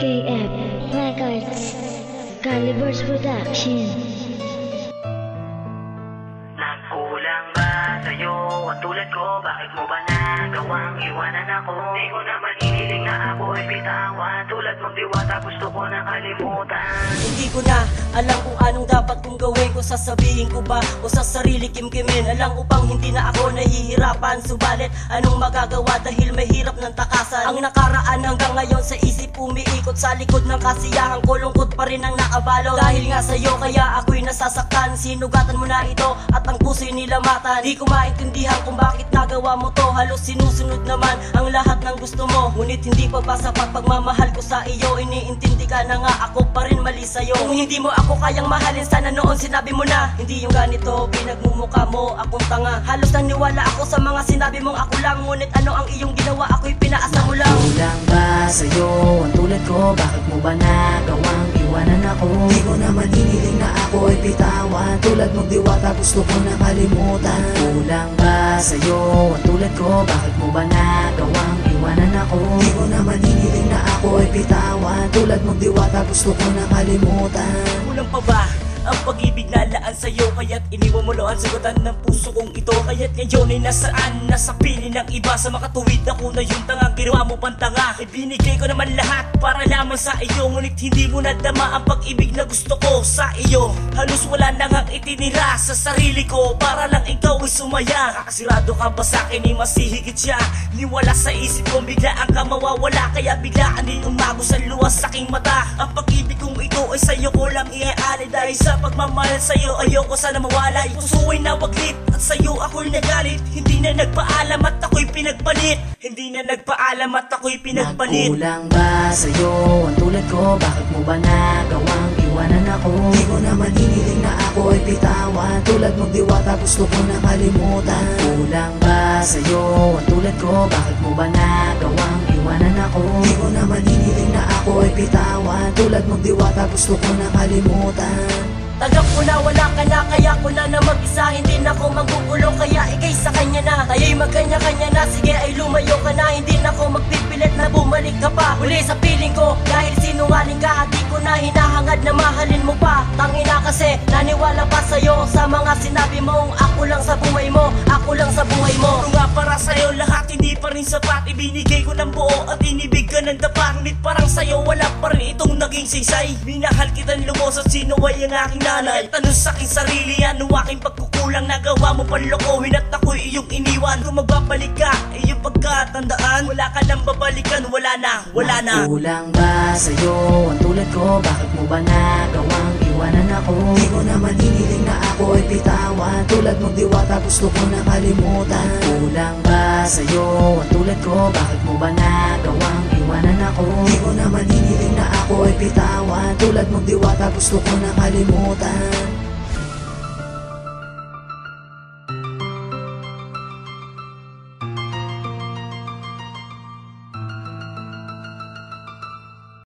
KF Records, Calibers Production. Nagkulang ba sa'yo ang tulad ko? Bakit mo ba nagawang iwanan ako? Di ko naman iniling na ako ay bitawan. Tulad mong diwata gusto ko na kalimutan. Hindi ko na alam kung anong dapat kong gawin. Kung sasabihin ko ba o sa sarili kimkimin. Alam ko pang hindi na ako nahihirapan. Subalit anong magagawa dahil mahirap ng takasan. Ang nakaraan hanggang ngayon sa isip umiikot. Sa likod ng kasiyahan ko lungkot pa rin ang nakabalo. Dahil nga sa'yo kaya ako'y nasasaktan. Sinugatan mo na ito at ang puso'y nilamatan. Di ko maintindihan kung bakit nagawa mo to. Halos sinusunod naman ang lahat ng gusto mo. Ngunit hindi pa ba sapat pagmamahal ko sa iyo. Iniintindi ka na nga ako pa rin mali sa'yo. Kung hindi mo ako kayang mahalin, sana noon sinabi mo na. Hindi yung ganito, pinagmumukha mo akong tanga. Halos naniwala ako sa mga sinabi mong ako lang. Ngunit ano ang iyong ginawa, ako'y pinaasa mo lang. Kulang ba sa'yo ang tulad ko? Bakit mo ba nagawang iwanan ako? Di ko naman iniling na ako ay bitawan. Tulad mong diwata gusto ko na kalimutan. Kulang ba sa'yo ang tulad ko? Bakit mo ba nagawang iwanan ako? Di ko naman iniling na ako ay bitawan. Tulad mong diwata gusto ko na kalimutan. Kulang pa ba ang pag-ibig na laan sa'yo? Kaya't iniwan mo ang sagutan ng puso kong ito. Kaya't ngayon ay nasaan? Nasa pili ng iba. Sa makatuwid ako na yung tanga, ginawa mo pang tanga. Ibinigay ko naman lahat para lamang sa iyo. Ngunit hindi mo nadama ang pag-ibig na gusto ko sa iyo. Halos wala na ngang itinira sa sarili ko para lang ikaw ay sumaya. Kakasirado ka ba sa'kin ay masihigit siya? Niwala sa isip ko biglaan ka mawawala. Kaya biglaan din umago sa luwas sa aking mata. Ang pag-ibig kong ito ay sa'yo ko lang iaali. Dahil sa pagmamahal sa'yo ayoko sana mawala. Puso ay nawaglit at sa'yo ako'y nagalit. Hindi na nagpaalam at ako'y pinagpalit. Hindi na nagpaalam at ako'y pinagpalit. Nagkulang ba sa'yo ang tulad ko? Bakit mo ba nagawang iwanan ako? Di ko naman iniling na ako ay bitawan. Tulad mong diwata gusto ko na kalimutan. Kulang ba sa'yo ang tulad ko? Bakit mo ba nagawang iwanan ako? Di ko naman iniling na ako ay bitawan. Tulad mong diwata gusto ko na kalimutan. Tagap ko na wala ka na, kaya ko na mag-isa. Hindi na ako magugulong, kaya ikay sa kanya na. Tayo'y magkanya-kanya na, sige ay lumayo ka na. Hindi na ako magpipilit na bumalik ka pa uli sa piling ko, dahil sinungaling ka. Di ko na hinahangad na mahalin mo pa. Tangina kasi, naniwala pa sa'yo sa mga sinabi mong ako lang sa buhay mo, ako lang sa buhay mo. Kung nga para sa'yo lahat hindi pa rin sapat. Ibinigay ko ng buo at inibig ka ng dapat. Ngunit parang sa'yo wala pa rin itong naging saysay. Minahal kitang lumos at sino ay ang aking nanay. Tanong sa aking sarili, ano aking pagkukulang? Nagawa mo panlokohin at ako'y iyong iniwan. Kung magbabalik ka, iyong pagkatandaan. Wala ka nang babalikan, wala na, wala na. Kulang ba sa'yo ang tulad ko? Bakit mo ba nagawang iwanan ako? Di ko naman iniling na ako ay bitawan. Tulad mong diwata gusto ko na kalimutan. Kulang ba sa'yo ang tulad ko? Bakit mo ba nagawang iwanan ako? Di ko naman iniling na ako ay bitawan. Tulad mong diwata gusto ko na kalimutan.